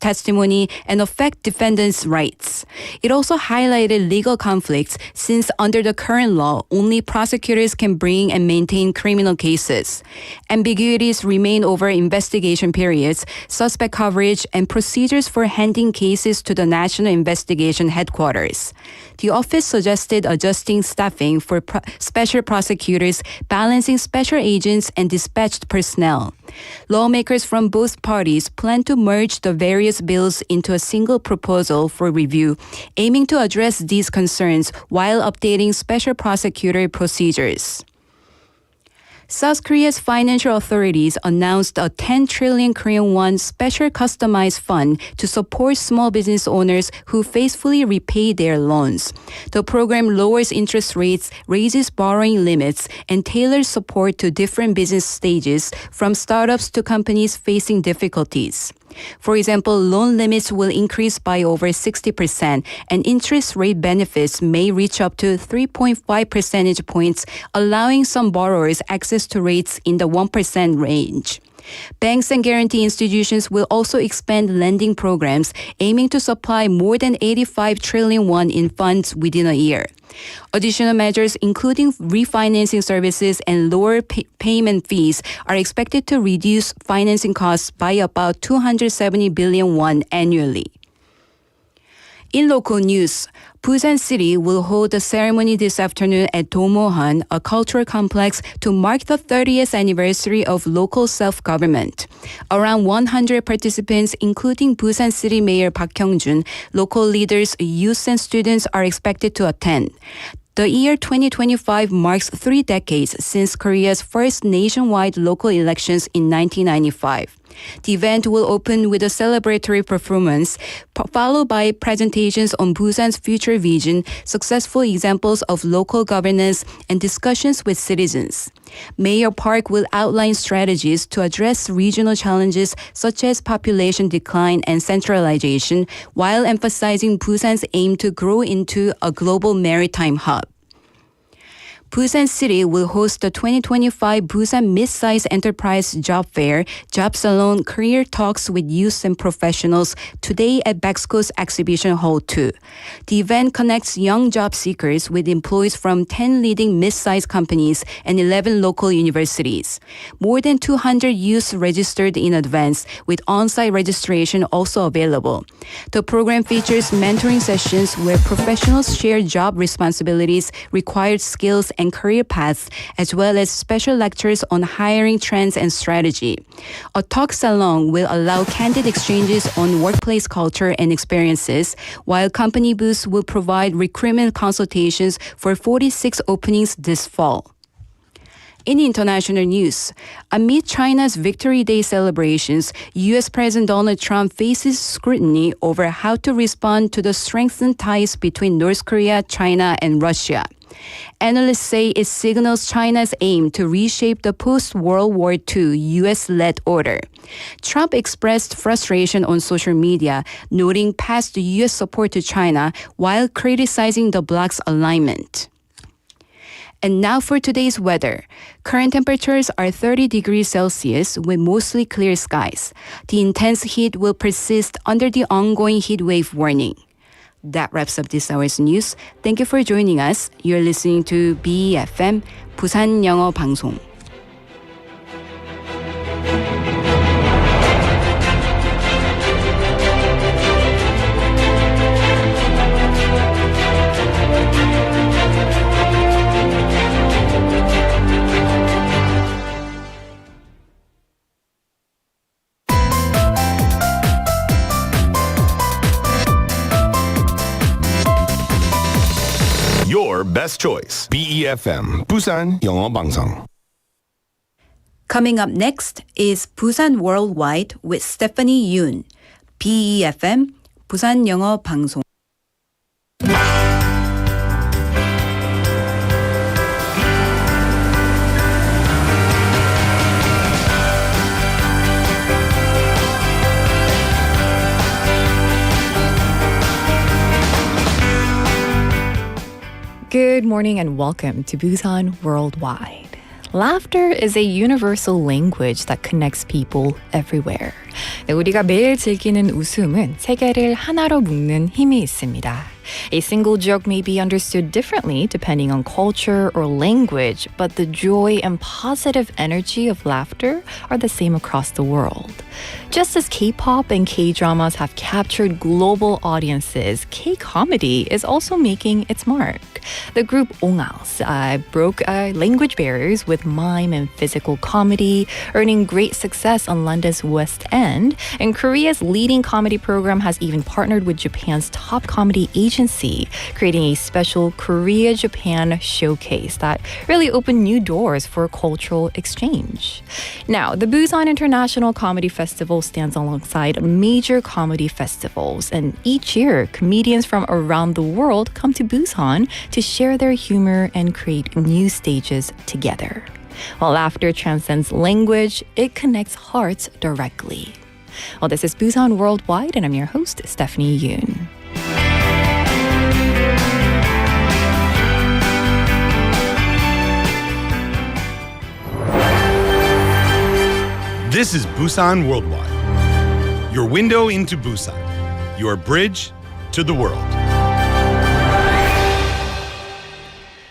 testimony and affect defendants' rights. It also highlighted legal conflicts since under the current law, only prosecutors can bring and maintain criminal cases. Ambiguities remain over investigation periods, suspect coverage, and procedures for handing cases to the National Investigation Headquarters. The office suggested adjusting staffing for special prosecutors, balancing special agents, and dispatched personnel. Lawmakers from both parties plan to merge the various bills into a single proposal for review, aiming to address these concerns while updating special prosecutor procedures. South Korea's financial authorities announced a 10 trillion Korean won special customized fund to support small business owners who faithfully repay their loans. The program lowers interest rates, raises borrowing limits, and tailors support to different business stages, from startups to companies facing difficulties. For example, loan limits will increase by over 60%, and interest rate benefits may reach up to 3.5 percentage points, allowing some borrowers access to rates in the 1% range. Banks and guarantee institutions will also expand lending programs, aiming to supply more than 85 trillion won in funds within a year. Additional measures, including refinancing services and lower payment fees, are expected to reduce financing costs by about 270 billion won annually. In local news, Busan City will hold a ceremony this afternoon at Domohan, a cultural complex, to mark the 30th anniversary of local self-government. Around 100 participants, including Busan City Mayor Park Hyung-jun, local leaders, youth, and students are expected to attend. The year 2025 marks 3 decades since Korea's first nationwide local elections in 1995. The event will open with a celebratory performance, followed by presentations on Busan's future vision, successful examples of local governance, and discussions with citizens. Mayor Park will outline strategies to address regional challenges such as population decline and centralization, while emphasizing Busan's aim to grow into a global maritime hub. Busan City will host the 2025 Busan Mid-Size Enterprise Job Fair, Job Salon Career Talks with Youth and Professionals today at Bexco's Exhibition Hall 2. The event connects young job seekers with employees from 10 leading mid-size companies and 11 local universities. More than 200 youths registered in advance, with on-site registration also available. The program features mentoring sessions where professionals share job responsibilities, required skills, and career paths, as well as special lectures on hiring trends and strategy. A talk salon will allow candid exchanges on workplace culture and experiences, while company booths will provide recruitment consultations for 46 openings this fall. In international news, amid China's Victory Day celebrations, U.S. President Donald Trump faces scrutiny over how to respond to the strengthened ties between North Korea, China, and Russia. Analysts say it signals China's aim to reshape the post-World War II U.S.-led order. Trump expressed frustration on social media, noting past U.S. support to China while criticizing the bloc's alignment. And now for today's weather. Current temperatures are 30 degrees Celsius with mostly clear skies. The intense heat will persist under the ongoing heat wave warning. That wraps up this hour's news. Thank you for joining us. You're listening to BEFM, 부산영어방송. Your best choice. BEFM, 부산영어방송. Coming up next is Busan Worldwide with Stephanie Yoon. BEFM, 부산영어방송. Good morning and welcome to Busan Worldwide. Laughter is a universal language that connects people everywhere. 네, 우리가 매일 즐기는 웃음은 세계를 하나로 묶는 힘이 있습니다. A single joke may be understood differently depending on culture or language, but the joy and positive energy of laughter are the same across the world. Just as K-pop and K-dramas have captured global audiences, K-comedy is also making its mark. The group Ongaos broke language barriers with mime and physical comedy, earning great success on London's West End, and Korea's leading comedy program has even partnered with Japan's top comedy agency, creating a special Korea-Japan showcase that really opened new doors for cultural exchange. Now, the Busan International Comedy Festival stands alongside major comedy festivals, and each year, comedians from around the world come to Busan to share their humor and create new stages together. While laughter transcends language, it connects hearts directly. Well, this is Busan Worldwide, and I'm your host, Stephanie Yoon. This is Busan Worldwide, your window into Busan, your bridge to the world.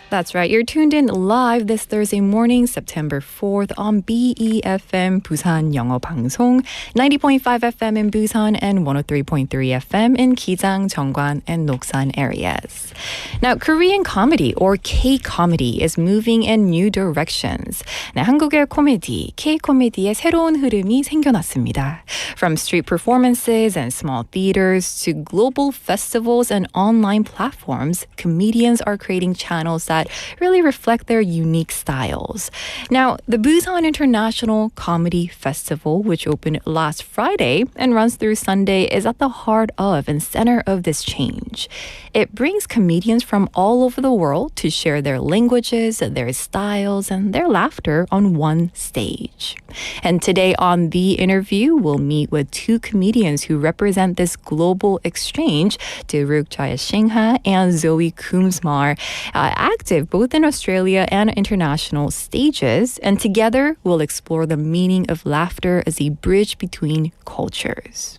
That's right. You're tuned in live this Thursday morning, September 4th on BEFM 부산영어방송, 90.5 FM in Busan and 103.3 FM in Gijang, Jeongwan, and Noksan areas. Now, Korean comedy or K-comedy is moving in new directions. 네, 한국의 코미디, K-코미디의 새로운 흐름이 생겨났습니다. From street performances and small theaters to global festivals and online platforms, comedians are creating channels that really reflect their unique styles. Now, the Busan International Comedy Festival, which opened last Friday and runs through Sunday, is at the heart of and center of this change. It brings comedians from all over the world to share their languages, their styles, and their laughter on one stage. And today on The Interview, we'll meet with two comedians who represent this global exchange, Dilruk and Zoe Coombs marr, active both in Australia and international stages, and together we'll explore the meaning of laughter as a bridge between cultures.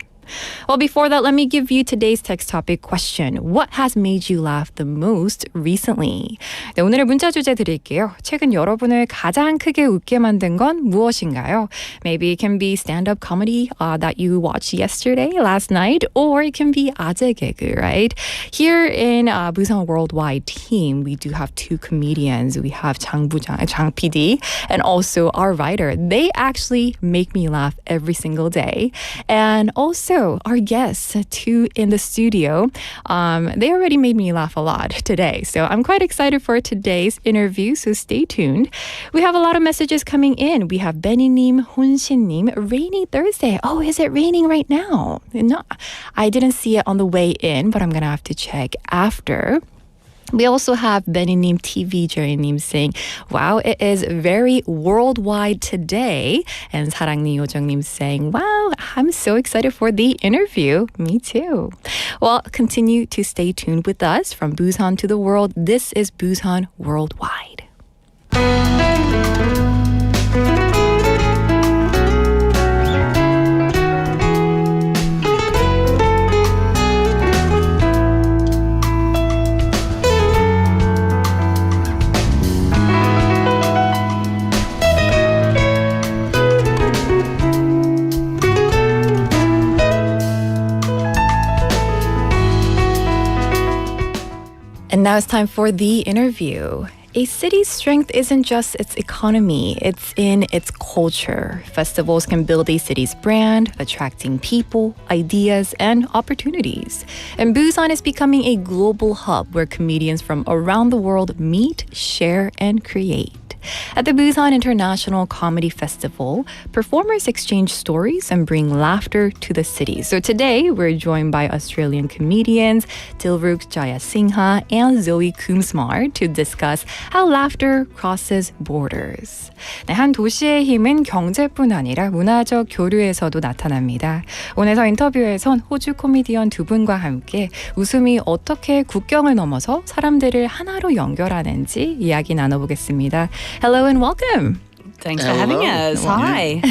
Well, before that, let me give you today's text topic question. What has made you laugh the most recently? 네, 오늘의 문자 주제 드릴게요. 최근 여러분을 가장 크게 웃게 만든 건 무엇인가요? Maybe it can be stand-up comedy that you watched yesterday, last night, or it can be 아재 개그, right? Here in Busan Worldwide team, we do have two comedians. We have Jang PD, and also our writer. They actually make me laugh every single day. And also, our guests, two in the studio, they already made me laugh a lot today. So I'm quite excited for today's interview, so stay tuned. We have a lot of messages coming in. We have Benny님, Honshin님, rainy Thursday. Oh, is it raining right now? No, I didn't see it on the way in, but I'm going to have to check after. We also have Benny님 TV Jerry님 saying, wow, it is very worldwide today. And 사랑니 요정님 saying, wow, I'm so excited for the interview. Me too. Well, continue to stay tuned with us from Busan to the world. This is Busan Worldwide. And now it's time for the interview. A city's strength isn't just its economy, it's in its culture. Festivals can build a city's brand, attracting people, ideas, and opportunities. And Busan is becoming a global hub where comedians from around the world meet, share, and create. At the Busan International Comedy Festival, performers exchange stories and bring laughter to the city. So today, we're joined by Australian comedians Dilruk jayasinha and Zoe Coombs marr to discuss how laughter crosses borders. 네, 한 도시의 힘은 경제뿐 아니라 문화적 교류에서도 나타납니다. 오늘 인터뷰에선 호주 코미디언 두 분과 함께 웃음이 어떻게 국경을 넘어서 사람들을 하나로 연결하는지 이야기 나눠보겠습니다. Hello and welcome. Thanks for having us. Hi.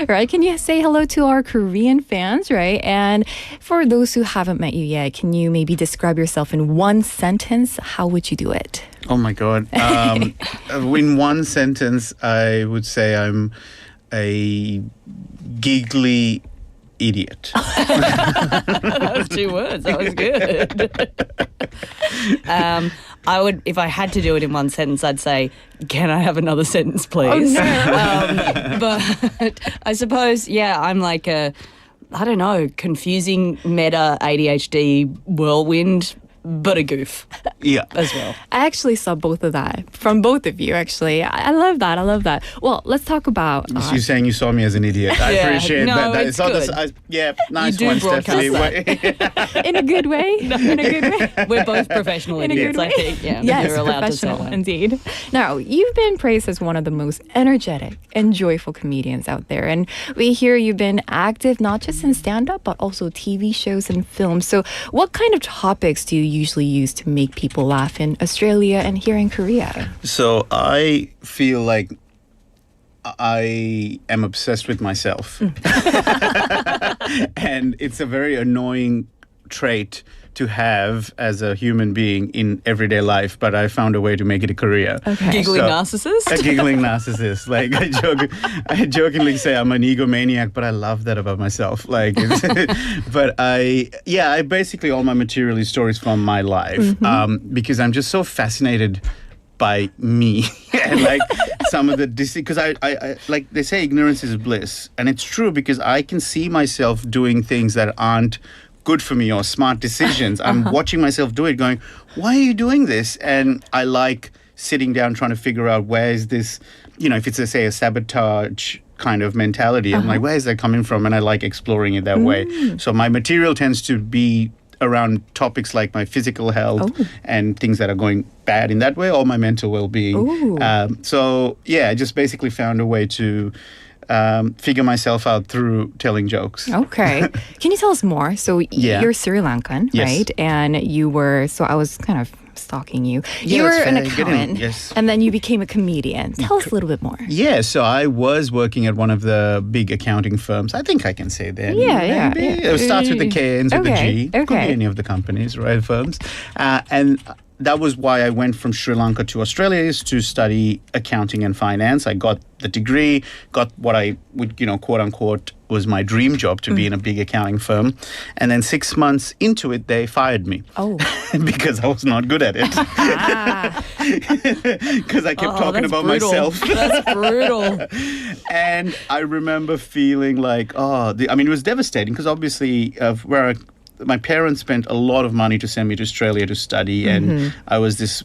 Right, can you say hello to our Korean fans, right? And for those who haven't met you yet, can you maybe describe yourself in one sentence? How would you do it? Oh my God. In one sentence, I would say I'm a giggly idiot. That was 2 words. That was good. I would, if I had to do it in one sentence, I'd say, "Can I have another sentence, please?" Oh, no. But I suppose, I'm like a, I don't know, confusing meta ADHD whirlwind, but a goof Yeah. as well. I actually saw both of that from both of you, actually. I love that. I love that. Well, let's talk about... You're saying you saw me as an idiot. I Yeah, appreciate no, that. it's not good. nice do one, broadcast Stephanie. in a good way? In a good way? We're both professional In a good idiots, way? I think. Yeah, Yes, we're allowed to say professional, that. indeed. Now, you've been praised as one of the most energetic and joyful comedians out there. And we hear you've been active not just in stand-up, but also TV shows and films. So what kind of topics do you usually use to make people laugh in Australia and here in Korea? So I feel like I am obsessed with myself. And it's a very annoying trait to have as a human being in everyday life, but I found a way to make it a career. Okay. Giggling So- narcissist? A giggling narcissist. Like I jokingly say I'm an egomaniac, but I love that about myself. Like, but I basically all my material is stories from my life, because I'm just so fascinated by me and like some of the because I like they say ignorance is bliss, and it's true because I can see myself doing things that aren't good for me or smart decisions. I'm watching myself do it going, why are you doing this? And I like sitting down trying to figure out where is this, if it's say a sabotage kind of mentality, I'm like, where is that coming from? And I like exploring it that way. So my material tends to be around topics like my physical health and things that are going bad in that way, or my mental well-being. I just basically found a way to figure myself out through telling jokes. Okay. Can you tell us more? So you're Sri Lankan, Yes. right? And I was kind of stalking you. You were that's an fair. Get in. accountant, Yes. and then you became a comedian. Tell us a little bit more. Yeah, so I was working at one of the big accounting firms. I think I can say that. Yeah. It starts with the K, ends with the G. Okay. Could be any of the companies, right, firms. And that was why I went from Sri Lanka to Australia, is to study accounting and finance. I got the degree, got what I would, quote unquote, was my dream job, to be in a big accounting firm. And then 6 months into it, they fired me. Oh. Because I was not good at it. Because I kept talking that's about brutal. myself. That's brutal. And I remember feeling like, it was devastating because obviously my parents spent a lot of money to send me to Australia to study, and I was this,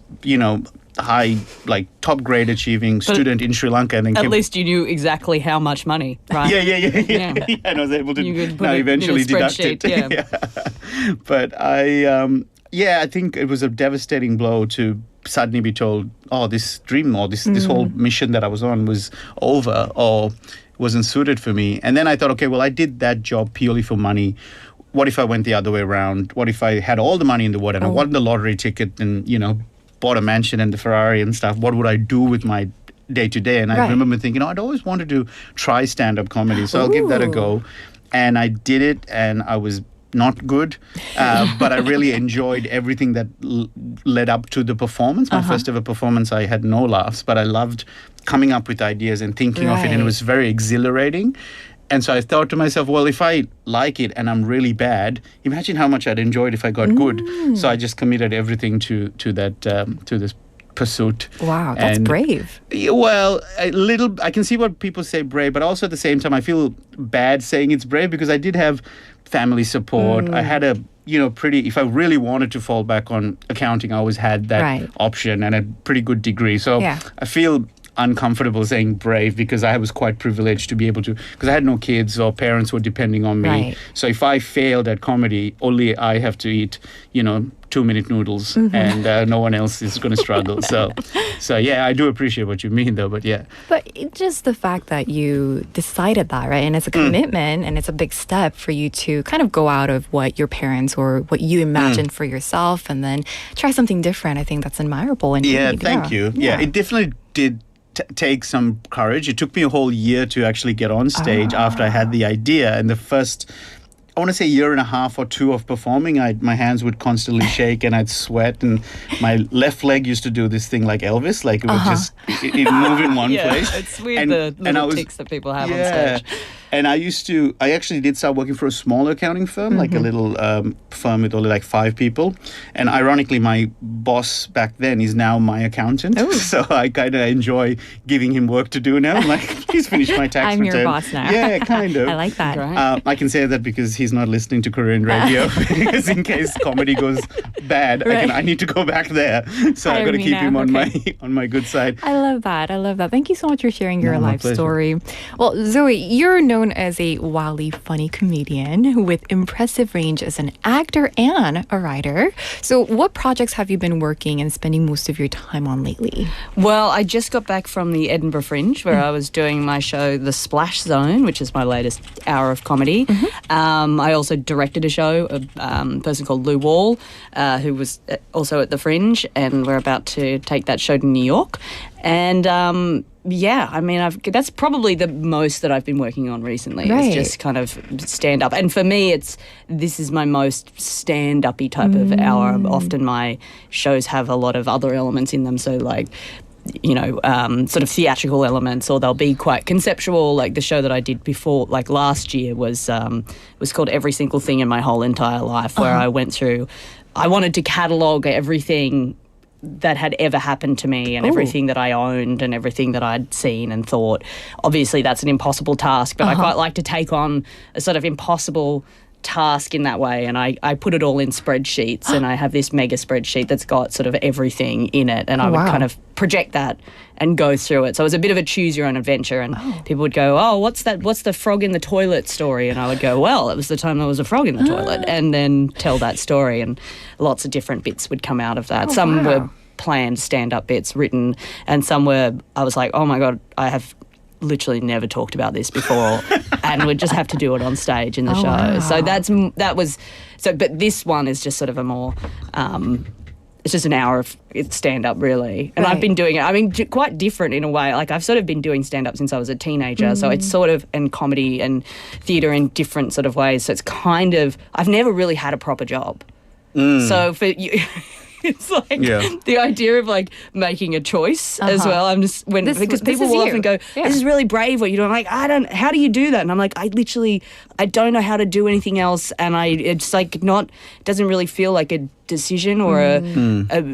high, like top grade achieving student in Sri Lanka, and then At least you knew exactly how much money, right? Yeah. And I was able to You could put it in a eventually deduct it. spreadsheet, yeah. But I think it was a devastating blow to suddenly be told, this dream or this whole mission that I was on was over or wasn't suited for me. And then I thought, okay, well, I did that job purely for money. What if I went the other way around? What if I had all the money in the world and I won the lottery ticket and, bought a mansion and the Ferrari and stuff? What would I do with my day to day? And I remember thinking, I'd always wanted to try stand-up comedy, so I'll give that a go. And I did it, and I was not good, but I really enjoyed everything that led up to the performance. My first ever performance, I had no laughs, but I loved coming up with ideas and thinking of it, and it was very exhilarating. And so I thought to myself, well, if I like it and I'm really bad, imagine how much I'd enjoy it if I got good. So I just committed everything to this pursuit. Wow, that's brave. Yeah, well, I can see what people say brave, but also at the same time, I feel bad saying it's brave because I did have family support. I had a, if I really wanted to fall back on accounting, I always had that option and a pretty good degree. So I feel uncomfortable saying brave because I was quite privileged to be able to, because I had no kids or parents were depending on me. So if I failed at comedy, only I have to eat, 2-minute noodles and no one else is going to struggle. So yeah, I do appreciate what you mean though, but yeah. But just the fact that you decided that, right? And it's a commitment and it's a big step for you to kind of go out of what your parents or what you imagined for yourself and then try something different. I think that's admirable. And Thank you. Yeah, it definitely did take some courage. It took me a whole year to actually get on stage after I had the idea. And the first, I want to say, year and a half or two of performing, my hands would constantly shake and I'd sweat, and my left leg used to do this thing like Elvis, like it would just it move in one place. It's weird, the little tics that people have on stage. And I actually did start working for a small accounting firm, like a little firm with only like 5 people. And ironically, my boss back then is now my accountant. Ooh. So I kind of enjoy giving him work to do now. I'm like, he's finished my tax I'm return. your boss now. Yeah, kind of. I like that. I can say that because he's not listening to Korean radio. Because in case comedy goes bad, I need to go back there. So I've got to keep him on my good side. I love that. Thank you so much for sharing your life pleasure. story. Well, Zoe, you're known as a wildly funny comedian with impressive range as an actor and a writer. So what projects have you been working and spending most of your time on lately? Well, I just got back from the Edinburgh Fringe where I was doing my show The Splash Zone, which is my latest hour of comedy. I also directed a show, a person called Lou Wall, who was also at the Fringe, and we're about to take that show to New York. And that's probably the most that I've been working on recently. Right. Is just kind of stand up. And for me, this is my most stand uppy type of hour. Often my shows have a lot of other elements in them. So like, sort of theatrical elements, or they'll be quite conceptual. Like the show that I did before, like last year, was called Every Single Thing in My Whole Entire Life, where I went through. I wanted to catalogue everything that had ever happened to me and everything that I owned and everything that I'd seen and thought. Obviously, that's an impossible task, but I quite like to take on a sort of impossible task in that way, and I put it all in spreadsheets, and I have this mega spreadsheet that's got sort of everything in it, and I would kind of project that and go through it. So it was a bit of a choose your own adventure, and people would go, oh, what's the frog in the toilet story? And I would go, well, it was the time there was a frog in the toilet, and then tell that story, and lots of different bits would come out of that. Some were planned stand-up bits written, and some were, I was like, oh my God, I have literally never talked about this before and would just have to do it on stage in the show. Wow. So but this one is just sort of a more it's just an hour of stand-up really, and I've been doing it quite different in a way. Like I've sort of been doing stand-up since I was a teenager, so it's sort of, and comedy and theatre in different sort of ways, so it's kind of, I've never really had a proper job. So for you it's like the idea of like making a choice as well. I'm just because people will often go, "This is really brave what you do." I'm like, how do you do that? And I'm like, I don't know how to do anything else, and it's like not, it doesn't really feel like a decision or a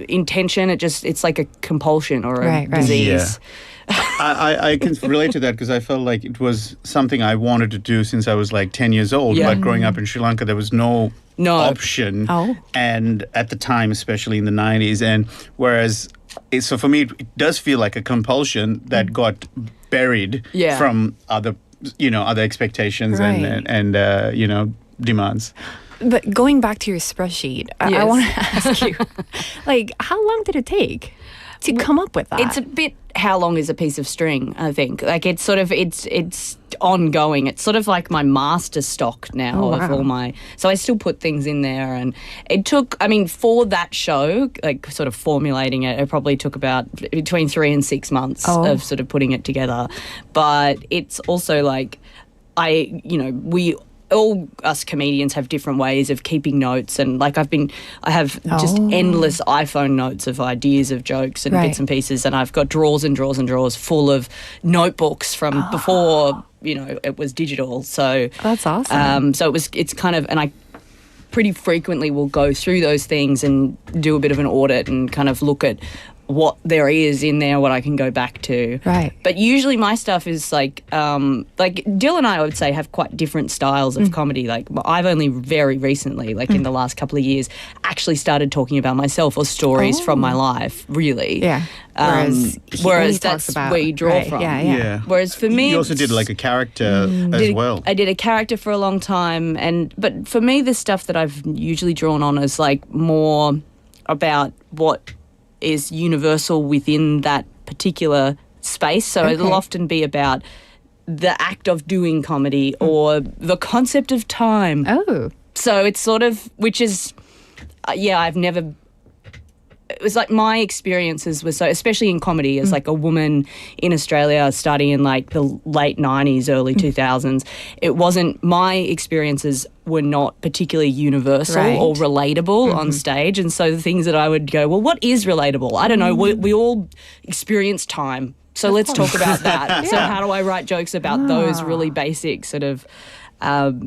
intention. It's like a compulsion or a disease. I can relate to that because I felt like it was something I wanted to do since I was like 10 years old. But growing up in Sri Lanka, there was no option. And at the time, especially in the 90s. And whereas, so for me, it does feel like a compulsion that got buried from other expectations and demands. But going back to your spreadsheet, I want to ask you, like, how long did it take to come up with that? It's a bit, how long is a piece of string, I think. Like it's sort of, it's ongoing. It's sort of like my master stock now of all my, so I still put things in there, and it took, for that show, like sort of formulating it probably took about between 3 and 6 months of sort of putting it together. But it's also like, all us comedians have different ways of keeping notes, and like I have just endless iPhone notes of ideas of jokes and bits and pieces, and I've got drawers and drawers and drawers full of notebooks from before it was digital. So that's awesome. It's kind of, and I pretty frequently will go through those things and do a bit of an audit and kind of look at what there is in there, what I can go back to. Right. But usually my stuff is like Dill and I would say have quite different styles of comedy. Like I've only very recently, like in the last couple of years, actually started talking about myself or stories from my life, really. Yeah. Whereas that's where you draw from. Yeah. Whereas for me, you also did like a character as well. I did a character for a long time, but for me, the stuff that I've usually drawn on is like more about what is universal within that particular space. So it'll often be about the act of doing comedy or the concept of time. Oh. So it's sort of, which is, I've never it was like my experiences were so, especially in comedy, as like a woman in Australia starting in like the late 90s, early 2000s, it wasn't, my experiences were not particularly universal or relatable on stage. And so the things that I would go, well, what is relatable? I don't know. We all experience time. So let's talk about that. So how do I write jokes about those really basic sort of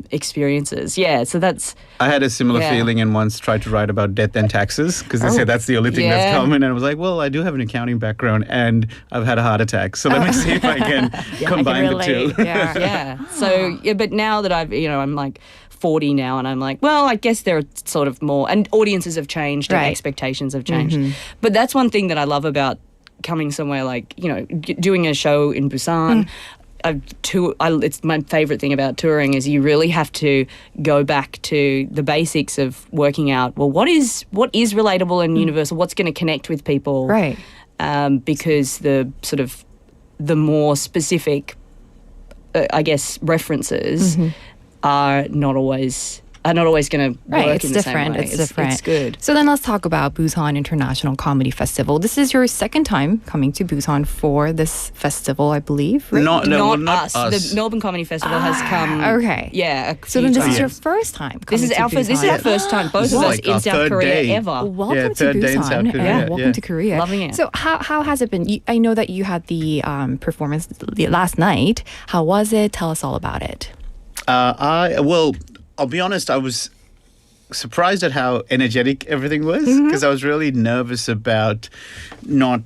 experiences? Yeah, so that's... I had a similar feeling and once tried to write about death and taxes because they said that's the only thing that's common. And I was like, well, I do have an accounting background and I've had a heart attack. So let me see if I can combine the two. Yeah. So, but now that I'm like 40 now and I'm like, well, I guess there are sort of more... And audiences have changed and expectations have changed. But that's one thing that I love about coming somewhere like, doing a show in Busan. It's my favourite thing about touring is you really have to go back to the basics of working out, well, what is relatable and universal? What's going to connect with people? Right. Because the sort of the more specific, I guess, references are not always going to work in the same way. It's different. It's good. So then let's talk about Busan International Comedy Festival. This is your second time coming to Busan for this festival, I believe, right? Not us. The Melbourne Comedy Festival has come. Okay. Yeah. So then this is your first time coming This is our first time. Both of us in South Korea ever. Welcome to Busan. Welcome to Korea. Loving it. So how has it been? I know that you had the performance last night. How was it? Tell us all about it. I'll be honest, I was surprised at how energetic everything was because I was really nervous about not,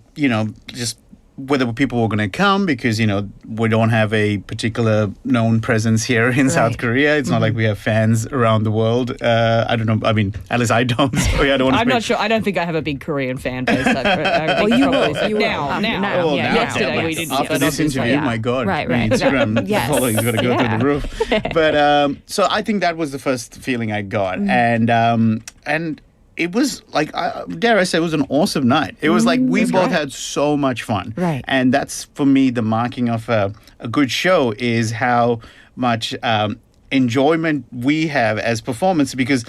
just whether people were going to come because, we don't have a particular known presence here in South Korea. It's not like we have fans around the world. I don't know. I mean, at least I don't. So I don't I'm not sure. I don't think I have a big Korean fan base. You will. Now. Yesterday we didn't. After this interview, my God. Right. Instagram following's going to go through the roof. But so I think that was the first feeling I got. And it was like, dare I say, it was an awesome night. It was like we both had so much fun. Right. And that's, for me, the marking of a good show is how much enjoyment we have as performers because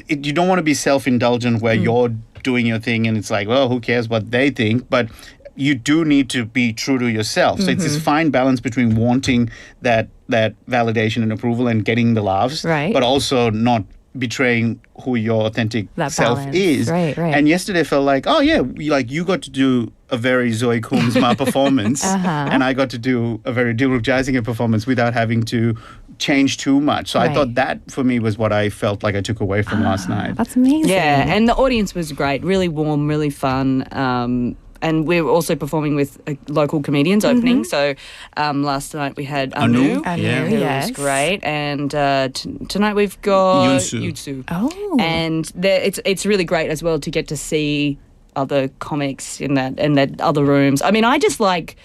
you don't want to be self-indulgent where you're doing your thing and it's like, well, who cares what they think? But you do need to be true to yourself. So it's this fine balance between wanting that validation and approval and getting the laughs, but also not betraying who your authentic self is. Right. And yesterday felt like, oh yeah, you got to do a very Zoe Coombs marr performance and I got to do a very Dilruk jayasinha performance without having to change too much. So I thought that for me was what I felt like I took away from last night. That's amazing. Yeah, and the audience was great, really warm, really fun. And we're also performing with local comedians opening. So last night we had Anu who was great. And tonight we've got Yutsu. Oh. And it's really great as well to get to see other comics in that other rooms. I mean, I just like...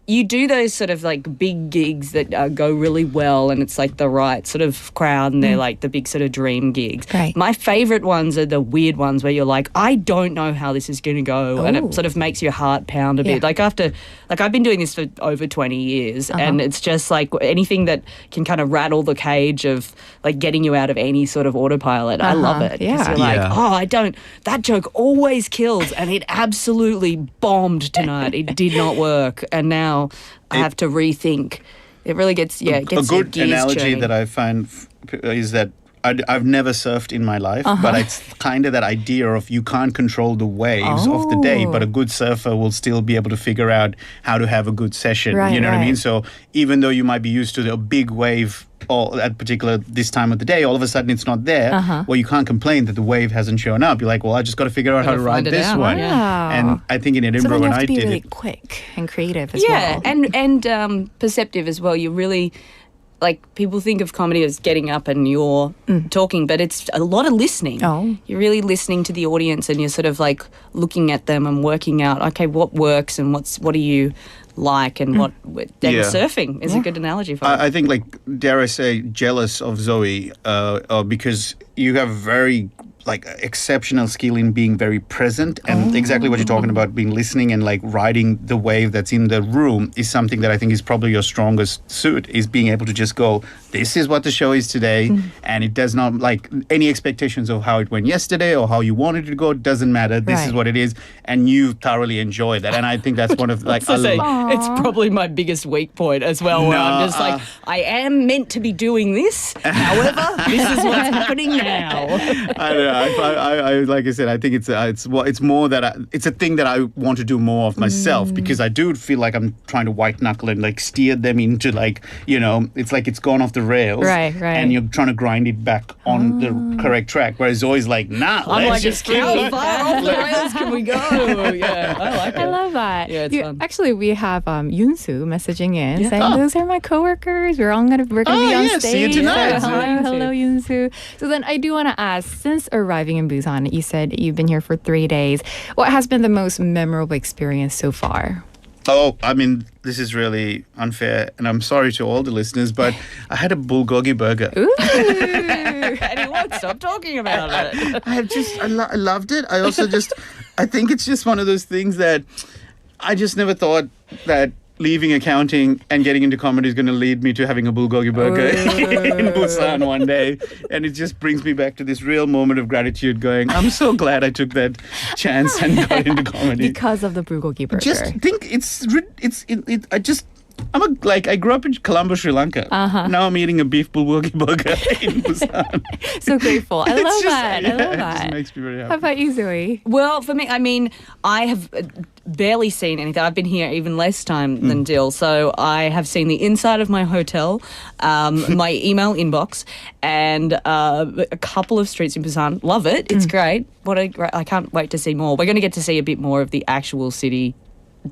You do those sort of like big gigs that go really well and it's like the right sort of crowd and they're like the big sort of dream gigs. Right. My favourite ones are the weird ones where you're like, I don't know how this is going to go and it sort of makes your heart pound a bit. Like I've been doing this for over 20 years and it's just like anything that can kind of rattle the cage of like getting you out of any sort of autopilot. I love it. Because you're like, that joke always kills and it absolutely bombed tonight. It did not work. And now I have to rethink. It really gets a good analogy that I find is that I've never surfed in my life, but it's kind of that idea of you can't control the waves of the day, but a good surfer will still be able to figure out how to have a good session. You know what I mean? So even though you might be used to a big wave or at particular this time of the day, all of a sudden it's not there. Well, you can't complain that the wave hasn't shown up. You're like, well, I just got to figure out how to ride this one. And I think in Edinburgh when I did it, so then you have to be really quick and creative as well. Yeah, and perceptive as well. You really... Like, people think of comedy as getting up and you're talking, but it's a lot of listening. Oh. You're really listening to the audience and you're sort of like looking at them and working out, okay, what works and what do you like and what... And surfing is a good analogy for it. I think, like, dare I say, jealous of Zoe because you have very like exceptional skill in being very present, and exactly what you're talking about, being listening and like riding the wave that's in the room is something that I think is probably your strongest suit, is being able to just go, this is what the show is today, and it does not like any expectations of how it went yesterday or how you wanted it to go. It doesn't matter. This is what it is, and you thoroughly enjoy that. And I think that's one of like it's probably my biggest weak point as well, where I'm just like, I am meant to be doing this, however, this is what's happening now. I don't know. I like I said, I think it's more that it's a thing that I want to do more of myself, because I do feel like I'm trying to white knuckle and like steer them into like, it's like it's gone off the rails, right, and you're trying to grind it back on the correct track. Whereas Zoe's like, nah, I'm let's like, just keep how going. far off the rails can we go? Yeah, I like it. I love that. Yeah, it's fun. Actually, we have Yoonsu messaging in saying, those are my coworkers. We're gonna be on stage. See you tonight. So, hello, Yoonsu. So then I do want to ask, since arriving in Busan, you said you've been here for 3 days. What has been the most memorable experience so far? Oh, I mean, this is really unfair, and I'm sorry to all the listeners, but I had a bulgogi burger. Ooh. And he won't stop talking about it. I loved it. I also I think it's just one of those things that I just never thought that leaving accounting and getting into comedy is going to lead me to having a bulgogi burger in Busan one day. And it just brings me back to this real moment of gratitude going, I'm so glad I took that chance and got into comedy. Because of the bulgogi burger. Just think, I grew up in Colombo, Sri Lanka. Now I'm eating a beef bulgogi burger in Busan. So grateful. I love that. I love It that. just makes me very happy. How about you, Zoe? Well, for me, I mean, I have barely seen anything. I've been here even less time than Dill, so I have seen the inside of my hotel, my email inbox, and a couple of streets in Busan. Love it. It's great. I can't wait to see more. We're going to get to see a bit more of the actual city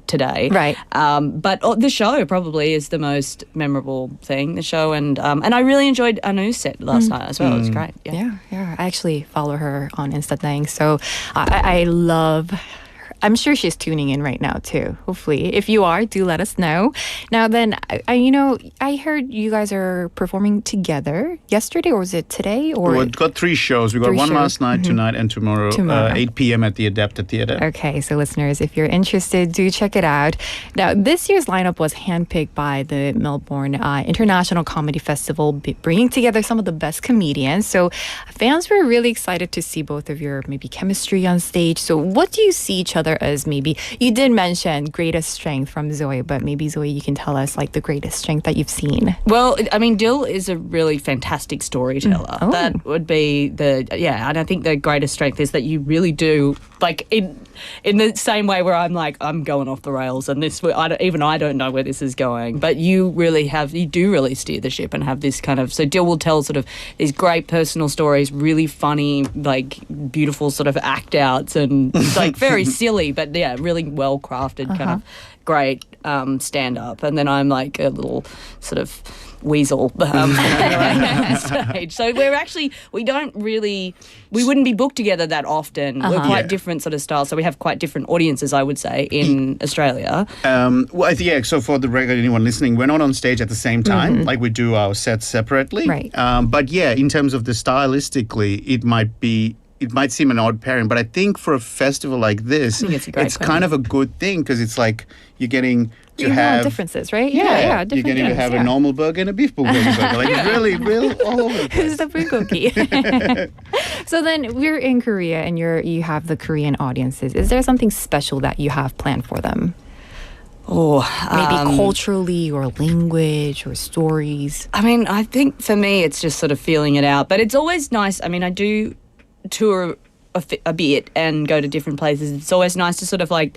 today, right? But the show probably is the most memorable thing. The show, and I really enjoyed Anu's set last night as well. It was great. Yeah. I actually follow her on Insta thing, so I love. I'm sure she's tuning in right now too. Hopefully, if you are, do let us know. Now then, I heard you guys are performing together yesterday, or was it today? Or We've got 3 shows. We got one last night, tonight, and tomorrow. 8 p.m. at the Adapted Theatre. Okay, so listeners, if you're interested, do check it out. Now, this year's lineup was handpicked by the Melbourne International Comedy Festival, bringing together some of the best comedians. So fans were really excited to see both of your maybe chemistry on stage. So what do you see each other as? Maybe you did mention greatest strength from Zoe, but maybe Zoe, you can tell us like the greatest strength that you've seen. Well, I mean, Dill is a really fantastic storyteller. That would be and I think the greatest strength is that you really do, like in the same way where I'm like, I'm going off the rails and I don't know where this is going, but you do really steer the ship and have this kind of, so Dill will tell sort of these great personal stories, really funny, like beautiful sort of act outs and like very silly, but yeah, really well crafted kind of great stand up. And then I'm like a little sort of weasel on stage. So we wouldn't be booked together that often. We're quite different sort of styles. So we have quite different audiences, I would say, in Australia. So for the record, anyone listening, we're not on stage at the same time. Like we do our sets separately. Right. But yeah, in terms of the stylistically, it might seem an odd pairing, but I think for a festival like this, it's kind of a good thing, because it's like you're getting to have differences, right? Yeah, different you're getting to have a normal burger and a beef bulgogi burger. Like it's really real all over the place. It's the bulgogi. So then we're in Korea, and you have the Korean audiences. Is there something special that you have planned for them? Maybe culturally or language or stories? I mean, I think for me it's just sort of feeling it out. But it's always nice. I mean, I do tour a bit and go to different places. It's always nice to sort of like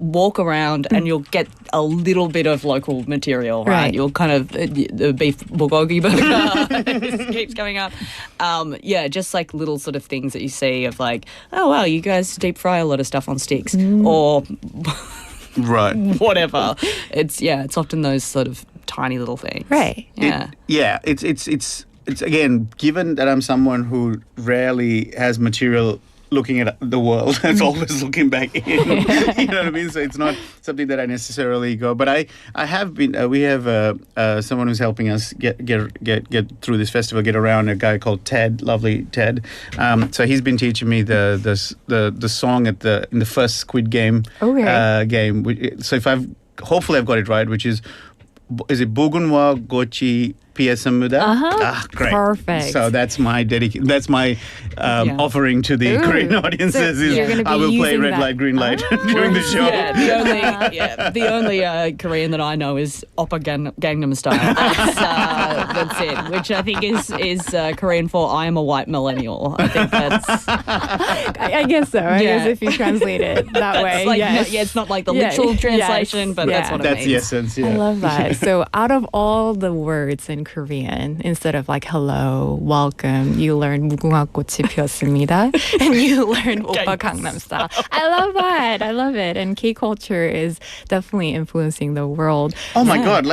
walk around and you'll get a little bit of local material, right? You'll kind of, the beef bulgogi burger keeps coming up. Just like little sort of things that you see of like, oh, wow, you guys deep fry a lot of stuff on sticks or... Right. Whatever. It's often those sort of tiny little things. Right. Yeah. It's again, given that I'm someone who rarely has material looking at the world. It's always looking back in. You know what I mean? So it's not something that I necessarily go. But I have been. We have someone who's helping us get through this festival, get around. A guy called Ted, lovely Ted. So he's been teaching me the song in the first Squid Game game. So hopefully I've got it right, which is it Bugunwa Gochi Piyasammuda? Great. Perfect. So that's my offering to the Korean audiences. So you're gonna be I will play using red that. light, green light during the show. The only Korean that I know is Oppa Gangnam Style. That's it, which I think is Korean for I am a white millennial. I think that's... I guess so. I guess if you translate it that way. Like, yes. it's not like the literal translation, but that's what it That's means. the essence, yeah. I love that. So out of all the words in Korean, instead of like hello, welcome, you learn 무궁화 꽃이 피었습니다, and you learn Oppa Gangnam Style. I love that. I love it. And K-culture is definitely influencing the world. Oh my God!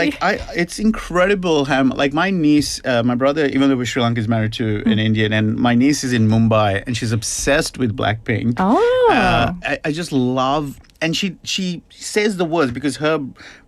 It's incredible how my niece, my brother, even though Sri Lanka is married to an Indian, and my niece is in Mumbai, and she's obsessed with Blackpink. Oh, I just love, and she says the words because her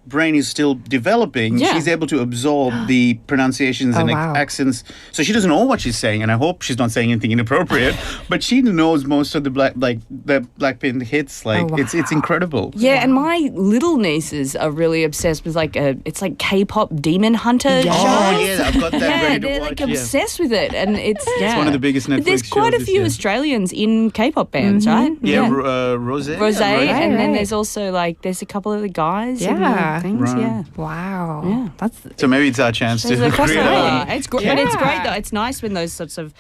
brain is still developing. Yeah. She's able to absorb the pronunciations and wow. accents. So she doesn't know what she's saying, and I hope she's not saying anything inappropriate. But she knows most of the Blackpink hits. It's incredible. Yeah, and my little nieces are really obsessed with it's like K-pop Demon Hunter shows. Oh yeah, I've got that ready to they're watch. like obsessed with it, and it's one of the biggest Netflix But there's quite shows a this few year. Australians in K-pop bands, right? Rose. Rose, and then right. there's also there's a couple of the guys. Yeah. and things. Right. Yeah. wow. Yeah. That's So maybe it's our chance to There's a create crossover. a... It's great, but it's great though. It's nice when those sorts of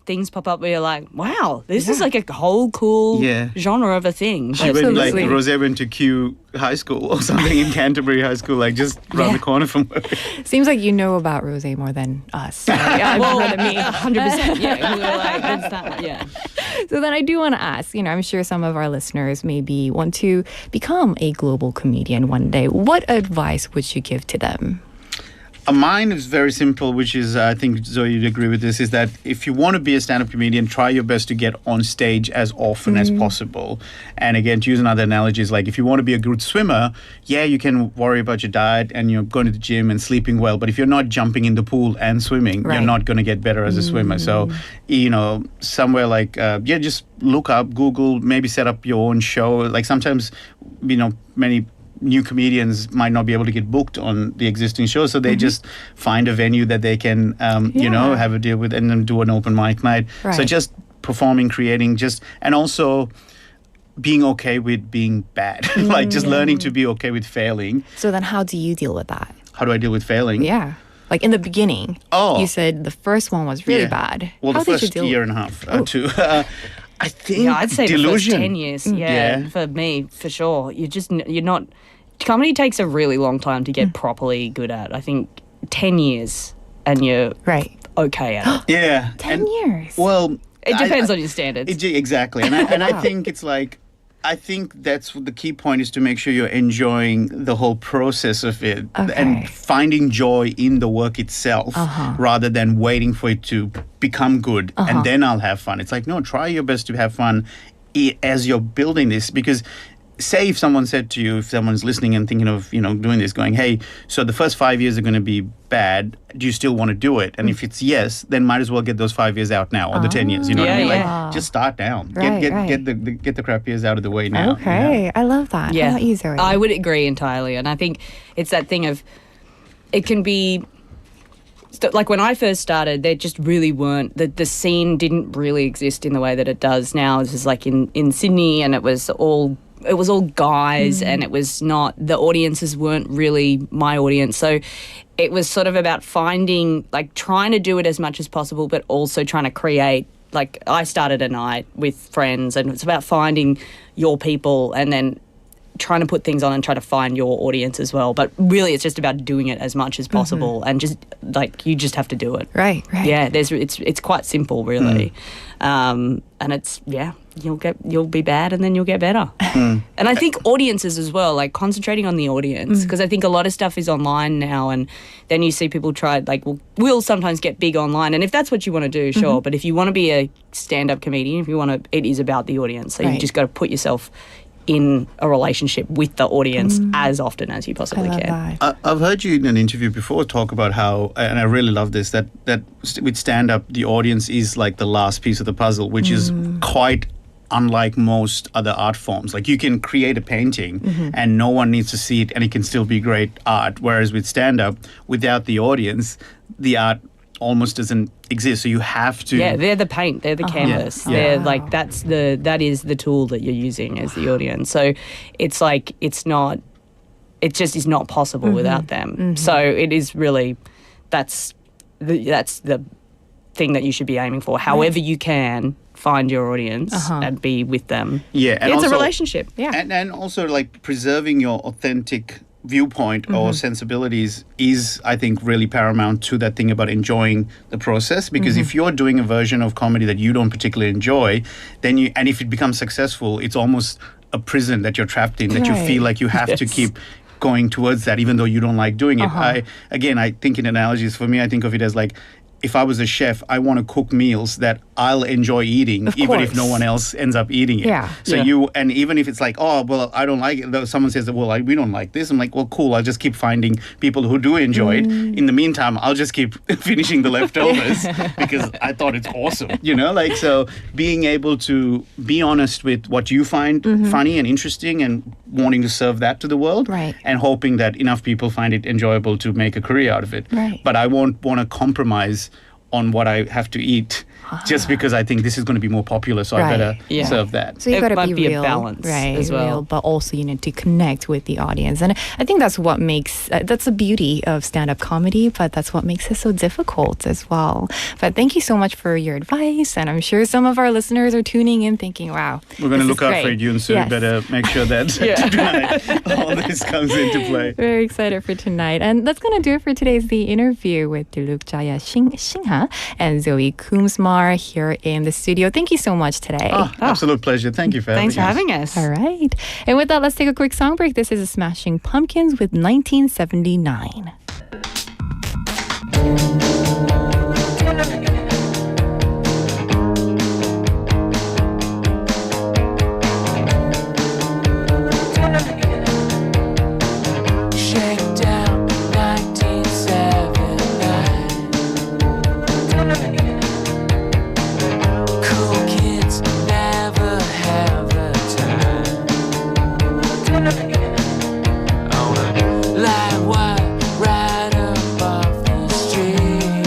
things pop up where you're like, wow, this is like a whole cool genre of a thing. She went Rose went to Q High School or something in Canterbury High School, just around the corner from where. seems like you know about Rose more than us. More than me. 100%. Yeah, we were like, that's that. Yeah. So then I do want to ask, I'm sure some of our listeners maybe want to become a global comedian one day. What advice would you give to them? Mine is very simple, which is, I think, Zoe, you'd agree with this, is that if you want to be a stand-up comedian, try your best to get on stage as often as possible. And again, to use another analogy, is if you want to be a good swimmer, you can worry about your diet and you're going to the gym and sleeping well. But if you're not jumping in the pool and swimming, you're not going to get better as a swimmer. So, somewhere just look up, Google, maybe set up your own show. Sometimes, many new comedians might not be able to get booked on the existing show, so they just find a venue that they can, have a deal with and then do an open mic night. Right. So just performing, creating, and also being okay with being bad, just learning to be okay with failing. So then how do you deal with that? How do I deal with failing? Yeah. In the beginning, you said the first one was really bad. Well, how the did you first deal year and a half, two. I think I'd say delusion. the first 10 years. Yeah, for me, for sure. You're not... Comedy takes a really long time to get properly good at. I think 10 years and you're okay at it. Yeah. 10 years. Well... It depends on your standards. Exactly. And I think it's I think that's the key point, is to make sure you're enjoying the whole process of it and finding joy in the work itself rather than waiting for it to become good and then I'll have fun. It's no, try your best to have fun as you're building this, because say if someone's listening and thinking of, doing this, going, hey, so the first 5 years are going to be bad. Do you still want to do it? And if it's yes, then might as well get those 5 years out now, or the 10 years. You know what I mean? Just start now. Get the crap years out of the way now. Okay, I love that. Yeah, how about you, Zoe? I would agree entirely, and I think it's that thing of it can be. When I first started, there just really weren't, the scene didn't really exist in the way that it does now. This is in Sydney, and it was all guys, and it was not, the audiences weren't really my audience. So it was sort of about finding, trying to do it as much as possible, but also trying to create, I started a night with friends, and it's about finding your people and then trying to put things on and try to find your audience as well. But really, it's just about doing it as much as possible, and just like you just have to do it. Right. Yeah, it's quite simple, really, and it's you'll be bad and then you'll get better. And I think audiences as well, like concentrating on the audience, because I think a lot of stuff is online now, and then you see people try, like, we'll sometimes get big online, and if that's what you want to do, sure. But if you want to be a stand-up comedian, it is about the audience. So you just got to put yourself in a relationship with the audience as often as you possibly can. I've heard you in an interview before talk about how, and I really love this, that with stand-up, the audience is like the last piece of the puzzle, which is quite unlike most other art forms. Like, you can create a painting and no one needs to see it and it can still be great art. Whereas with stand-up, without the audience, the art almost doesn't exist. So you have to... Yeah, they're the paint, they're the canvas. Yeah. They're like, that is the tool that you're using as the audience. So it's like, it just is not possible without them. So it is really, that's the thing that you should be aiming for. However you can, find your audience and be with them. Yeah. And it's also, a relationship. Yeah. And also, like, preserving your authentic viewpoint or sensibilities is, I think, really paramount to that thing about enjoying the process. Because if you're doing a version of comedy that you don't particularly enjoy, then and if it becomes successful, it's almost a prison that you're trapped in, that you feel like you have to keep going towards that, even though you don't like doing it. I think in analogies, for me, I think of it as like, if I was a chef, I want to cook meals that I'll enjoy eating, even if no one else ends up eating it. Yeah. So and even if it's like, oh, well, I don't like it. Someone says, well, we don't like this. I'm like, well, cool. I'll just keep finding people who do enjoy it. In the meantime, I'll just keep finishing the leftovers because I thought it's awesome. Like, so being able to be honest with what you find funny and interesting and wanting to serve that to the world, and hoping that enough people find it enjoyable to make a career out of it. But I won't want to compromise on what I have to eat just because I think this is going to be more popular, so I better serve that. So you got to be real, a balance as well. Real, but also you need to connect with the audience, and I think that's what makes that's the beauty of stand-up comedy. But that's what makes it so difficult as well. But thank you so much for your advice, and I'm sure some of our listeners are tuning in, thinking, "Wow, we're going to look out for you, and so you better make sure that tonight all this comes into play." Very excited for tonight, and that's going to do it for today's The Interview with Dilruk, jayasinha, and Zoe Coombs here in the studio. Thank you so much today. Absolute pleasure. Thank you for having us. Thanks for having us. All right. And with that, let's take a quick song break. This is Smashing Pumpkins with 1979. Like what right above the street.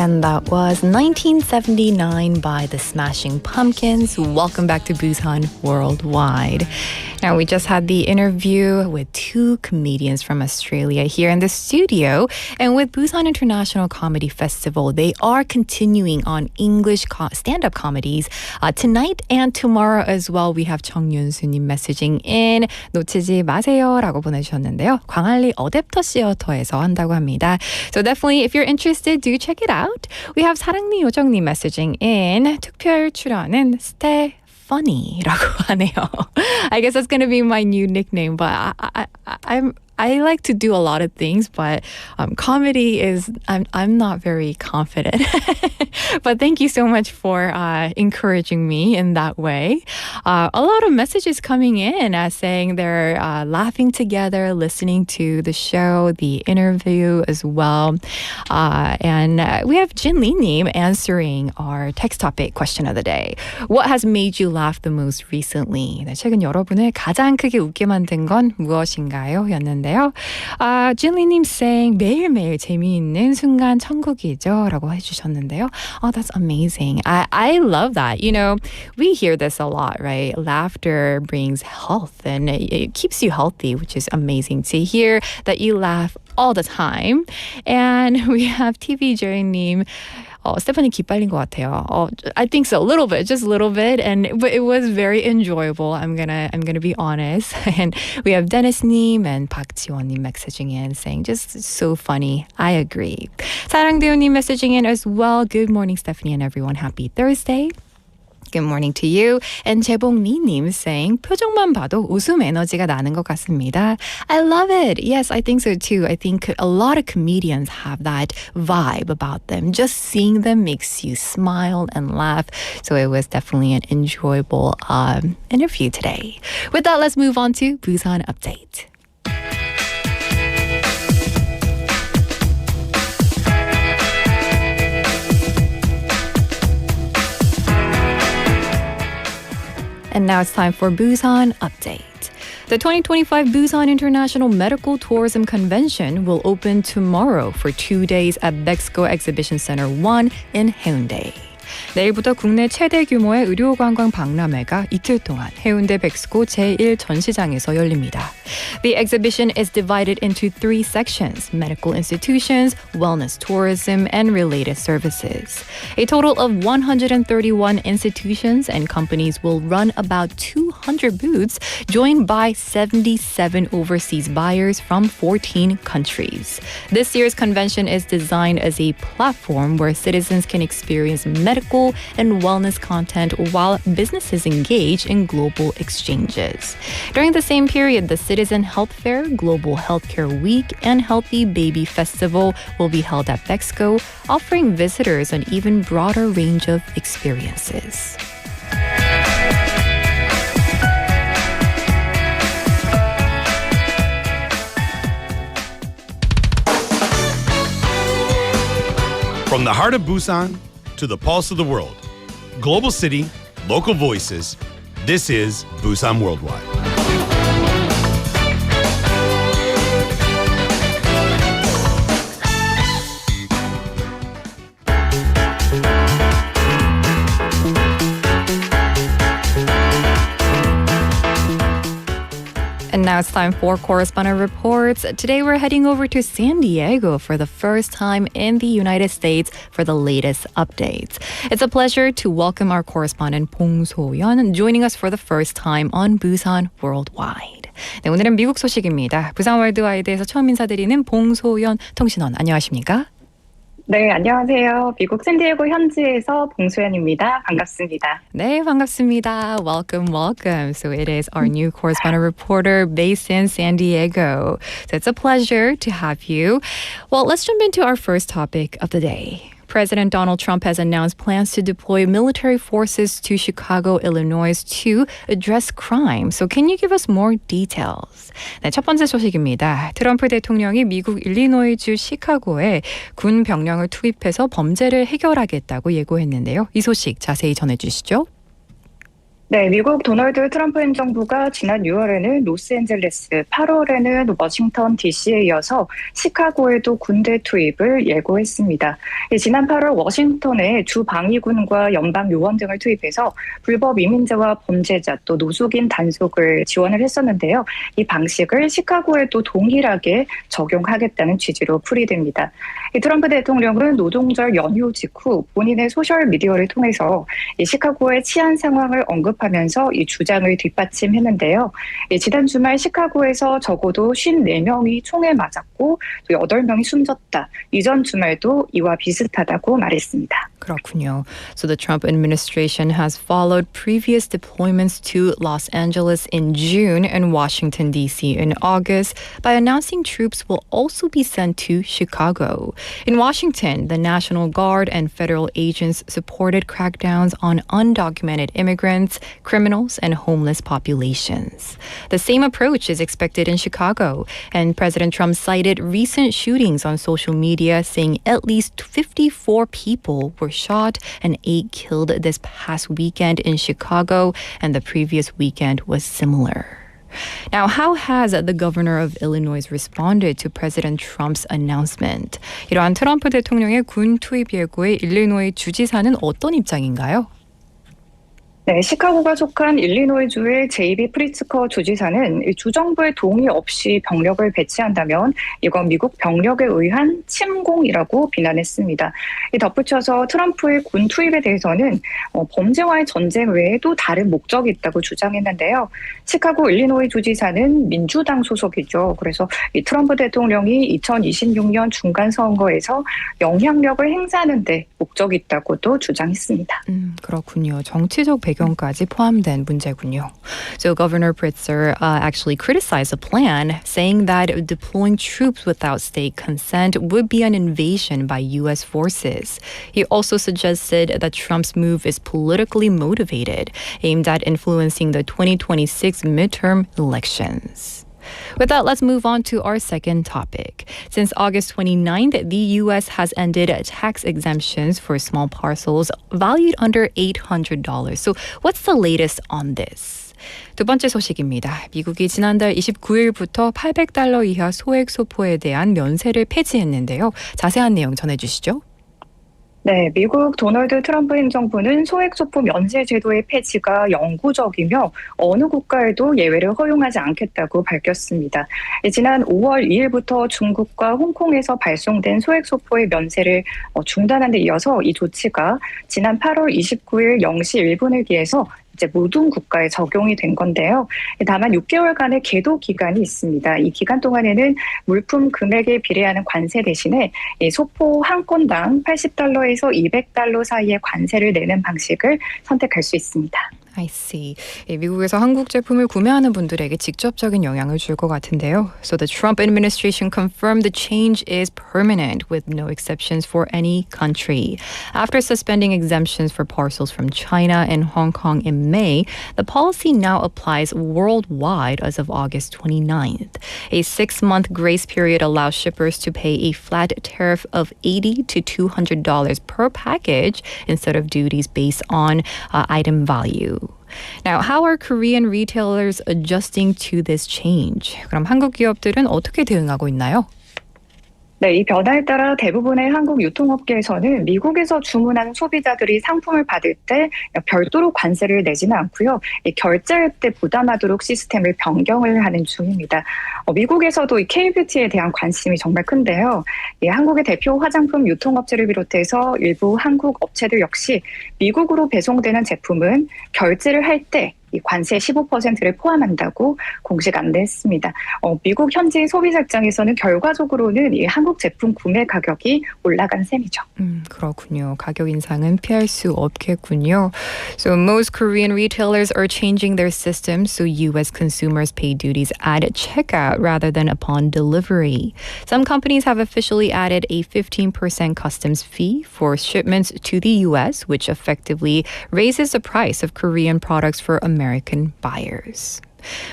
And that was 1979 by the Smashing Pumpkins. Welcome back to Busan Worldwide. Now, we just had the interview with two comedians from Australia here in the studio. And with Busan International Comedy Festival, they are continuing on English stand-up comedies tonight and tomorrow as well. We have 정윤수님 messaging in. 놓치지 마세요라고 보내주셨는데요. 광안리 어댑터 시어터에서 한다고 합니다. So definitely, if you're interested, do check it out. We have 사랑니 요정님 messaging in. 특별 출연은 Stay Funny라고 하네요. I guess that's going to be my new nickname, but I like to do a lot of things, but comedy is, I'm not very confident. But thank you so much for encouraging me in that way. A lot of messages coming in saying they're laughing together, listening to the show, the interview as well. And we have Jin Lee-님 answering our text topic question of the day. What has made you laugh the most recently? 네, 최근 여러분을 가장 크게 웃게 만든 건 무엇인가요? 였는데 진리님 saying 매일매일 재미있는 순간 천국이죠 라고 해주셨는데요. Oh, that's amazing. I love that. You know, we hear this a lot, right? Laughter brings health and it keeps you healthy, which is amazing to hear that you laugh all the time. And we have TV Jerry님. 스테파니 기빨린 것 같아요. I think so, a little bit, just a little bit, but it was very enjoyable. I'm gonna be honest. And we have Dennis님 and 박지원님 messaging in saying just so funny. I agree. 사랑대우님 messaging in as well. Good morning, Stephanie and everyone. Happy Thursday. Good morning to you. And 재봉리님 saying 표정만 봐도 웃음 에너지가 나는 것 같습니다. I love it. Yes, I think so too. I think a lot of comedians have that vibe about them. Just seeing them makes you smile and laugh. So it was definitely an enjoyable interview today. With that, let's move on to Busan Update. And now it's time for Busan Update. The 2025 Busan International Medical Tourism Convention will open tomorrow for 2 days at Bexco Exhibition Center 1 in Haeundae. 내일부터 국내 최대 규모의 의료관광 박람회가 이틀 동안 해운대 백스코 제1전시장에서 열립니다. The exhibition is divided into 3 sections: medical institutions, wellness tourism, and related services. A total of 131 institutions and companies will run about 200 booths, joined by 77 overseas buyers from 14 countries. This year's convention is designed as a platform where citizens can experience medical and wellness content while businesses engage in global exchanges. During the same period, the Citizen Health Fair, Global Healthcare Week, and Healthy Baby Festival will be held at Bexco, offering visitors an even broader range of experiences. From the heart of Busan to the pulse of the world. Global city, local voices. This is Busan Worldwide. And now it's time for Correspondent Reports. Today we're heading over to San Diego for the first time in the United States for the latest updates. It's a pleasure to welcome our correspondent 봉소연 joining us for the first time on Busan Worldwide. 네, 오늘은 미국 소식입니다. 부산 월드와이드에서 처음 인사드리는 봉소연 통신원 안녕하십니까? 네, 안녕하세요. 미국 샌디에고 현지에서 봉소연입니다. 반갑습니다. 네, 반갑습니다. Welcome, welcome. So it is our new correspondent reporter based in San Diego. So it's a pleasure to have you. Well, let's jump into our first topic of the day. President Donald Trump has announced plans to deploy military forces to Chicago, Illinois to address crime. So can you give us more details? 네, 첫 번째 소식입니다. 트럼프 대통령이 미국 일리노이주 시카고에 군 병력을 투입해서 범죄를 해결하겠다고 예고했는데요. 이 소식 자세히 전해주시죠. 네, 미국 도널드 트럼프 행정부가 지난 6월에는 로스앤젤레스, 8월에는 워싱턴 DC에 이어서 시카고에도 군대 투입을 예고했습니다. 지난 8월 워싱턴에 주 방위군과 연방 요원 등을 투입해서 불법 이민자와 범죄자 또 노숙인 단속을 지원을 했었는데요. 이 방식을 시카고에도 동일하게 적용하겠다는 취지로 풀이됩니다. 트럼프 대통령은 노동절 연휴 직후 본인의 소셜미디어를 통해서 이 시카고의 치안 상황을 언급하면서 이 주장을 뒷받침했는데요. 지난 주말 시카고에서 적어도 54명이 총에 맞았고 또 8명이 숨졌다. 이전 주말도 이와 비슷하다고 말했습니다. 그렇군요. So the Trump administration has followed previous deployments to Los Angeles in June and Washington, D.C. in August by announcing troops will also be sent to Chicago. In Washington, the National Guard and federal agents supported crackdowns on undocumented immigrants, criminals, and homeless populations. The same approach is expected in Chicago, and President Trump cited recent shootings on social media, saying at least 54 people were shot and 8 killed this past weekend in Chicago, and the previous weekend was similar. Now, how has the governor of Illinois responded to President Trump's announcement? 이러한 트럼프 대통령의 군 투입 예고에 일리노이 주지사는 어떤 입장인가요? 네, 시카고가 속한 일리노이주의 제이비 프리츠커 주지사는 주정부의 동의 없이 병력을 배치한다면 이건 미국 병력에 의한 침공이라고 비난했습니다. 덧붙여서 트럼프의 군 투입에 대해서는 범죄와의 전쟁 외에도 다른 목적이 있다고 주장했는데요. 시카고 일리노이 주지사는 민주당 소속이죠. 그래서 이 트럼프 대통령이 2026년 중간 선거에서 영향력을 행사하는 데 목적이 있다고도 주장했습니다. 그렇군요. 정치적 배경까지 포함된 문제군요. So Governor Pritzker actually criticized the plan, saying that deploying troops without state consent would be an invasion by U.S. forces. He also suggested that Trump's move is politically motivated, aimed at influencing the 2026 midterm elections. With that, let's move on to our second topic. Since August 29th, the U.S. has ended tax exemptions for small parcels valued under $800. So what's the latest on this? 두 번째 소식입니다. 미국이 지난달 29일부터 $800 이하 소액 소포에 대한 면세를 폐지했는데요. 자세한 내용 전해주시죠. 네, 미국 도널드 트럼프 행정부는 소액소포 면세 제도의 폐지가 영구적이며 어느 국가에도 예외를 허용하지 않겠다고 밝혔습니다. 지난 5월 2일부터 중국과 홍콩에서 발송된 소액소포의 면세를 중단한 데 이어서 이 조치가 지난 8월 29일 0시 1분을 기해서 이제 모든 국가에 적용이 된 건데요. 다만 6개월간의 계도 기간이 있습니다. 이 기간 동안에는 물품 금액에 비례하는 관세 대신에 이 소포 한 건당 $80에서 $200 사이의 관세를 내는 방식을 선택할 수 있습니다. I see. 미국에서 한국 제품을 구매하는 분들에게 직접적인 영향을 줄 것 같은데요. So the Trump administration confirmed the change is permanent with no exceptions for any country. After suspending exemptions for parcels from China and Hong Kong in May, the policy now applies worldwide as of August 29th. A 6-month grace period allows shippers to pay a flat tariff of $80 to $200 per package instead of duties based on item value. Now, how are Korean retailers adjusting to this change? 그럼 한국 기업들은 어떻게 대응하고 있나요? 네, 이 변화에 따라 대부분의 한국 유통업계에서는 미국에서 주문하는 소비자들이 상품을 받을 때 별도로 관세를 내지는 않고요. 결제할 때 부담하도록 시스템을 변경을 하는 중입니다. 미국에서도 이 K-뷰티에 대한 관심이 정말 큰데요. 한국의 대표 화장품 유통업체를 비롯해서 일부 한국 업체들 역시 미국으로 배송되는 제품은 결제를 할 때 이 관세 15%를 포함한다고 공식 안내했습니다. 미국 현지 소비자 입장에서는 결과적으로는 이 한국 제품 구매 가격이 올라간 셈이죠. 그렇군요. 가격 인상은 피할 수 없겠군요. So most Korean retailers are changing their systems so U.S. consumers pay duties at checkout rather than upon delivery. Some companies have officially added a 15% customs fee for shipments to the U.S., which effectively raises the price of Korean products for American buyers.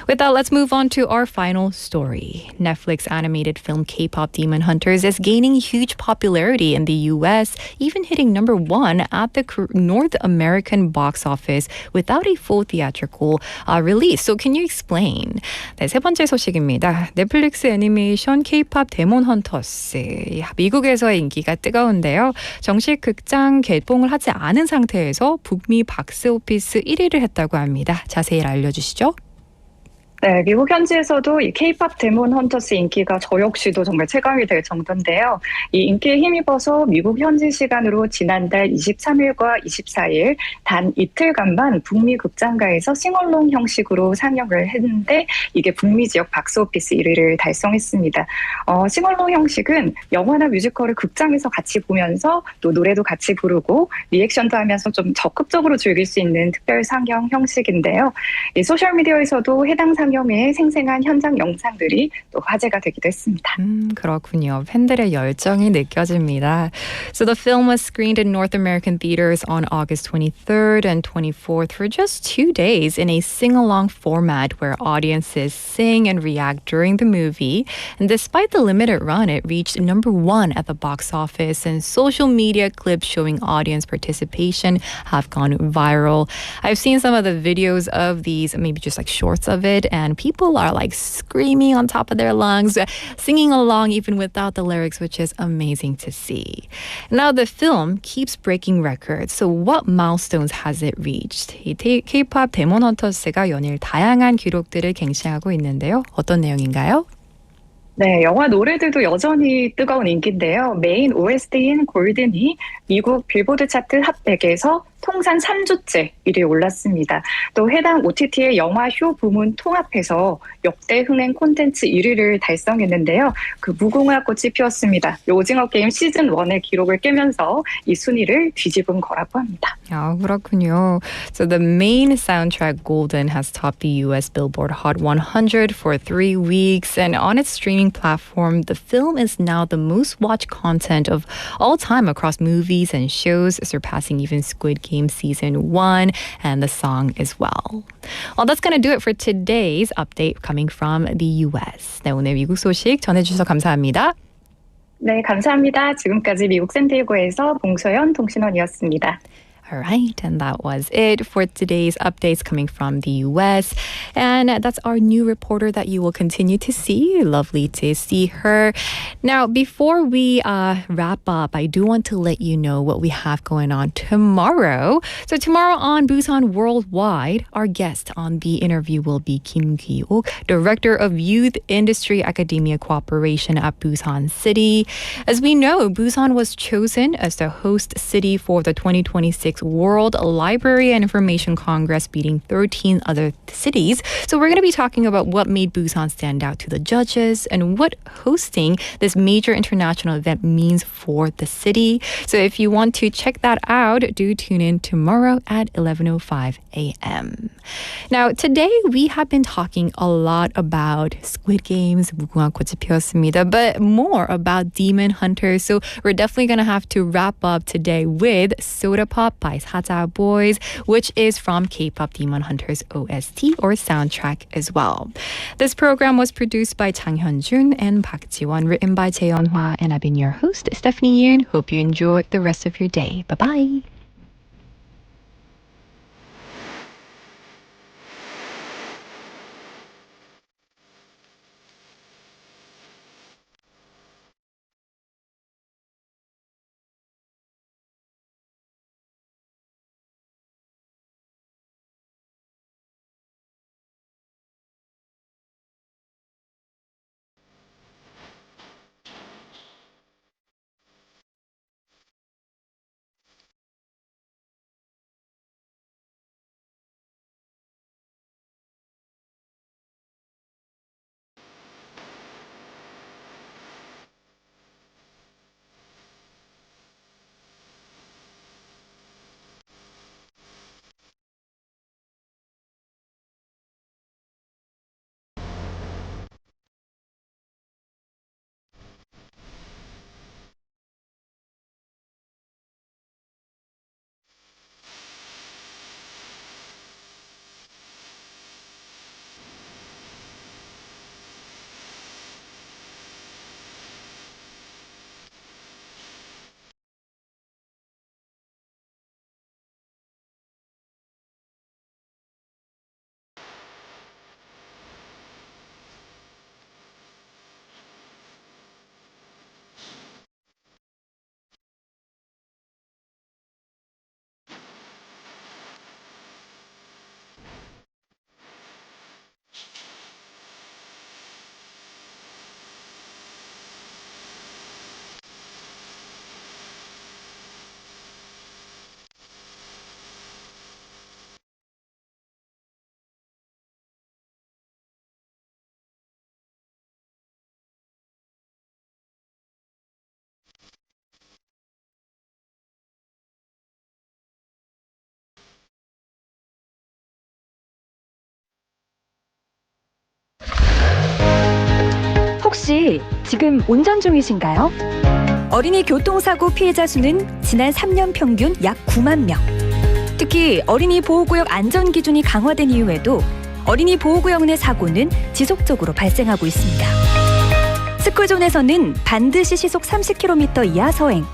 With that, let's move on to our final story. Netflix animated film K-pop Demon Hunters is gaining huge popularity in the US, even hitting number 1 at the North American box office without a full theatrical release. So can you explain? 네, 세 번째 소식입니다. 넷플릭스 애니메이션 K-pop 데몬 헌터스. 미국에서의 인기가 뜨거운데요. 정식 극장 개봉을 하지 않은 상태에서 북미 박스오피스 1위를 했다고 합니다. 자세히 알려주시죠. 네, 미국 현지에서도 이 K-팝 데몬 헌터스 인기가 저 역시도 정말 체감이 될 정도인데요. 이 인기에 힘입어서 미국 현지 시간으로 지난달 23일과 24일 단 이틀간만 북미 극장가에서 싱얼롱 형식으로 상영을 했는데 이게 북미 지역 박스오피스 1위를 달성했습니다. 싱얼롱 형식은 영화나 뮤지컬을 극장에서 같이 보면서 또 노래도 같이 부르고 리액션도 하면서 좀 적극적으로 즐길 수 있는 특별 상영 형식인데요. 이 소셜미디어에서도 해당 상영의 생생한 현장 영상들이 또 화제가 되기도 했습니다. 그렇군요. 팬들의 열정이 느껴집니다. So the film was screened in North American theaters on August 23rd and 24th for just 2 days in a sing-along format where audiences sing and react during the movie. And despite the limited run, it reached number 1 at the box office, and social media clips showing audience participation have gone viral. I've seen some of the videos of these, maybe just like shorts of it, and people are like screaming on top of their lungs, singing along even without the lyrics, which is amazing to see. Now the film keeps breaking records. So what milestones has it reached? 이 K-pop 데몬 헌터스가 연일 다양한 기록들을 갱신하고 있는데요. 어떤 내용인가요? 네, 영화 노래들도 여전히 뜨거운 인기인데요. 메인 OST인 골든이 미국 빌보드 차트 핫 100에서 통산 3주째 1위에 올랐습니다. 또 해당 OTT의 영화 쇼 부문 통합해서 역대 흥행 콘텐츠 1위를 달성했는데요. 그 무궁화 꽃이 피었습니다. 오징어 게임 시즌 1의 기록을 깨면서 이 순위를 뒤집은 거라고 합니다. 그렇군요. So the main soundtrack Golden has topped the US Billboard Hot 100 for 3 weeks, and on its streaming platform, the film is now the most watched content of all time across movies and shows, surpassing even Squid Game Season 1 and the song as well. Well, that's going to do it for today's update coming from the US. 네, 오늘 미국 소식 전해주셔서 감사합니다. 네, 감사합니다. 지금까지 미국 샌디에고에서 봉소연 통신원이었습니다. All right, and that was it for today's updates coming from the US. And that's our new reporter that you will continue to see. Lovely to see her. Now, before we wrap up, I do want to let you know what we have going on tomorrow. So tomorrow on Busan Worldwide, our guest on the interview will be Kim Ki-ok, Director of Youth Industry Academia Cooperation at Busan City. As we know, Busan was chosen as the host city for the 2026 World Library and Information Congress, beating 13 other cities. So we're going to be talking about what made Busan stand out to the judges and what hosting this major international event means for the city. So if you want to check that out, do tune in tomorrow at 11:05 a.m. Now, today we have been talking a lot about Squid Games, 무궁화 꽃이 피었습니다, but more about Demon Hunters. So we're definitely going to have to wrap up today with Soda Pop by Saja Boys, which is from K-pop Demon Hunters OST or soundtrack as well. This program was produced by Chang Hyun-jun and Park Ji-won, written by Jae-yeon-hwa, and I've been your host, Stephanie Yoon. Hope you enjoy the rest of your day. Bye-bye. 혹시 지금 운전 중이신가요? 어린이 교통사고 피해자 수는 지난 3년 평균 약 9만 명. 특히 어린이 보호구역 안전기준이 강화된 이후에도 어린이 보호구역 내 사고는 지속적으로 발생하고 있습니다. 스쿨존에서는 반드시 시속 30km 이하 서행,